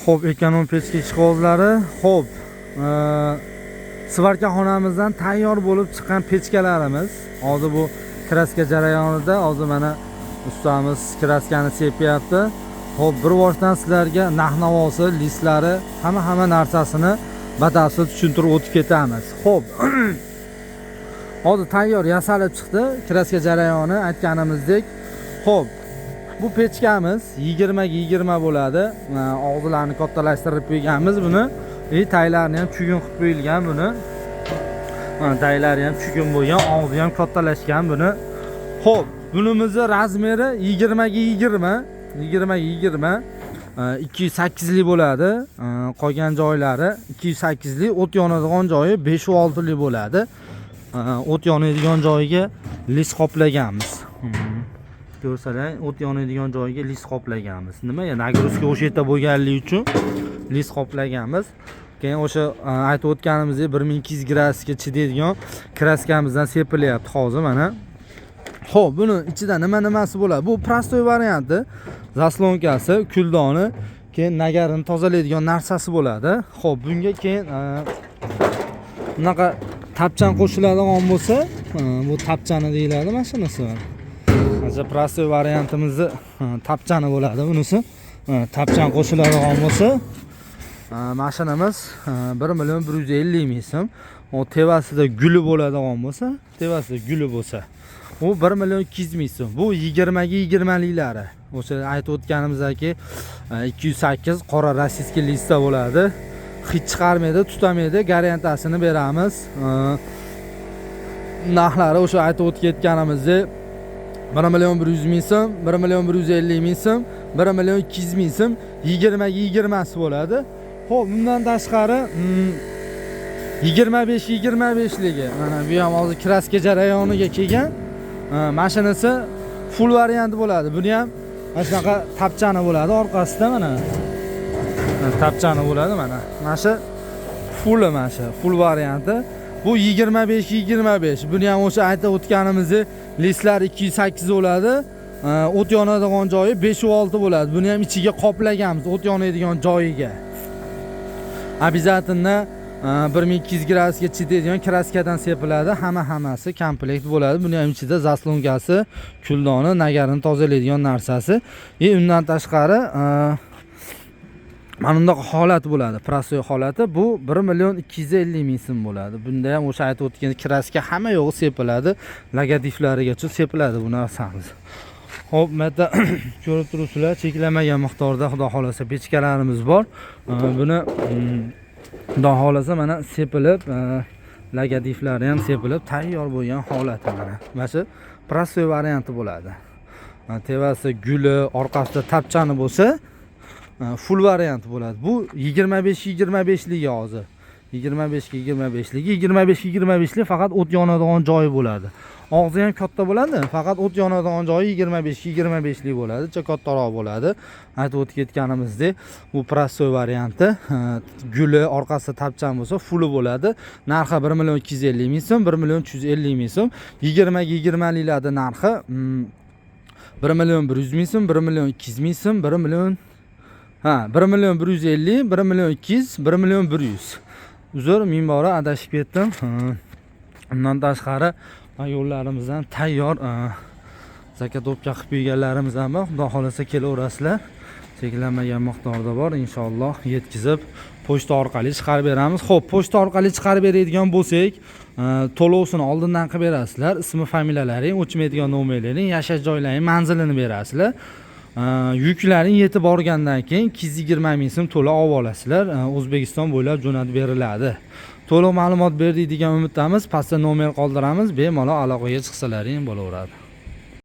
Xo'p, ekonom pechka ishqibozlari, xo'p, svarka xonamizdan tayyor bo'lib chiqqan pechkalarimiz. Hozir bu kraska jarayonida, hozir mana ustamiz kraskani sepyapti. Xo'p, bir boshdan sizlarga narx-navosi, listlari, hamma narsasini batafsil tushuntirib o'tib ketamiz. Xo'p. Hozir tayyor yasalib chiqdi kraska jarayoni aytganimizdek. Xo'p, bu pechkamiz 20 ga 20 bo'ladi. Og'zilarni kattalashtirib qo'yganmiz buni. Taylarni ham chugun qilib qo'yilgan buni. Taylari ham chugun bo'lgan, og'zi ham kattalashgan buni. Xo'p, bunimizning razmeri 20 ga 20. 20 ga 20. 208 lik bo'ladi. Qolgan joylari 208 lik, o't yonadigan joyi 5 va 6 lik bo'ladi. O't yonadigan joyiga lis qoplaganmiz. Ko'rsalar, o't yonadigan joyiga lis qoplaganmiz. Nimaga? Nagruzka o'sha yerda bo'lganligi uchun lis qoplaganmiz. Keyin o'sha aytib o'tganimizdek 1200 gradusga chidaydigan kraskamizdan sepilyapti hozir mana. Xo'p, buni ichida nimasi bo'ladi? Bu prostoy varianti. Zaslonkasi, kuldoni, keyin nagarini tozalaydigan narsasi bo'ladi. Xo'p, bunga keyin bunaqa tapchan qo'shiladigan bo'lsa, bu tapchani deyiladi mashinasi. Mana prostoy variantimizni tapchani bo'ladi bunisi. Tapchan qo'shiladigan bo'lsa, mashinamiz 1.150 ming so'm. O tevasida guli bo'ladigan bo'lsa, u 1.200 ming so'm. Bu 20 ga 20 liklari. O'sha aytib o'tganimizdagi 208 qora rossiyskiy lista bo'ladi. Hech chiqarmaydi, tutamaydi, garantasini beramiz. Narxlari o'sha aytib o'tganimizdek 1.100 ming so'm, 1.150 ming so'm, 1.200 ming so'm, 20 ga 20 bo'ladi. Xo'p, bundan tashqari 25 ligi. Mana bu ham hozir kraska jarayoniga kelgan mashinasi full varianti bo'ladi. Buni ham mana shunaqa tapchani bo'ladi orqasida mana. Tapchani bo'ladi mana. Mana shu full varianti. Bu 25. Buni ham o'sha aytib o'tganimizdek listlar 208 bo'ladi. O't yonadigan joyi 5 va 6 bo'ladi. Buni ham ichiga qoplaganmiz o't yonadigan joyiga. Обязательно 1200 gradusga chidaydigan kraskadan sepiladi. Hammasi komplekt bo'ladi. Buni ham ichida zaslonkasi, kuldoni, nagarini tozalaydigan narsasi. Undan tashqari mana bunday holat bo'ladi. Prostoy holati bu 1.250 ming so'm bo'ladi. Bunda ham o'sha aytib o'tgan kraska hamma yo'g'i sepiladi. Logotiflarigacha sepiladi bu narsamiz. Xo'p, mana ko'rib turibsizlar, cheklanmagan miqdorda xudo xolasa pechkalarimiz bor. Buni xudo xolasa mana sepilib, logotiflari ham sepilib tayyor bo'lgan holati mana. Mana shu prostoy varianti bo'ladi. Tevasi guli, orqasida tapchani bo'lsa, full variant bo'ladi. Bu 25 lik hozir. 25 lik faqat o't yonadigan joyi bo'ladi. Og'zi ham katta bo'ladi, faqat o't yonadigan joyi 25 lik bo'ladi, juda kattaroq bo'ladi. Aytib o'tganimizdek, bu prostoy varianti, guli, orqasida tapchan bo'lsa, fulli bo'ladi. Narxi 1.250 ming so'm, 1.350 ming so'm. 20 ga 20 liklarda narxi 1.100 ming so'm, 1.200 ming so'm, 1.150, 1.200, 1.100. Uzr, men bora adashib ketdim. Undan tashqari yo'llarimizdan tayyor zakatobga qilib qo'yganlarimiz ham bor. Xudo xolasa kelaverasizlar. Cheklanmagan miqdorda bor, inshaalloh yetkazib pochta orqali chiqarib beramiz. Xo'p, pochta orqali chiqarib beradigan bo'lsak, to'lovsini oldindan qilib berasizlar. Ismi, familiyalaring, o'chmaydigan nomerlaring, yashash joylaring, manzilini berasizlar. Yuklaring yetib borgandan keyin 220 ming so'm to'lab olib olasizlar. O'zbekiston bo'ylab jo'natib beriladi. To'liq ma'lumot berdik degan umiddamiz. Pastda nomer qoldiramiz. Bemalol aloqaga chiqsalaring bo'laveradi.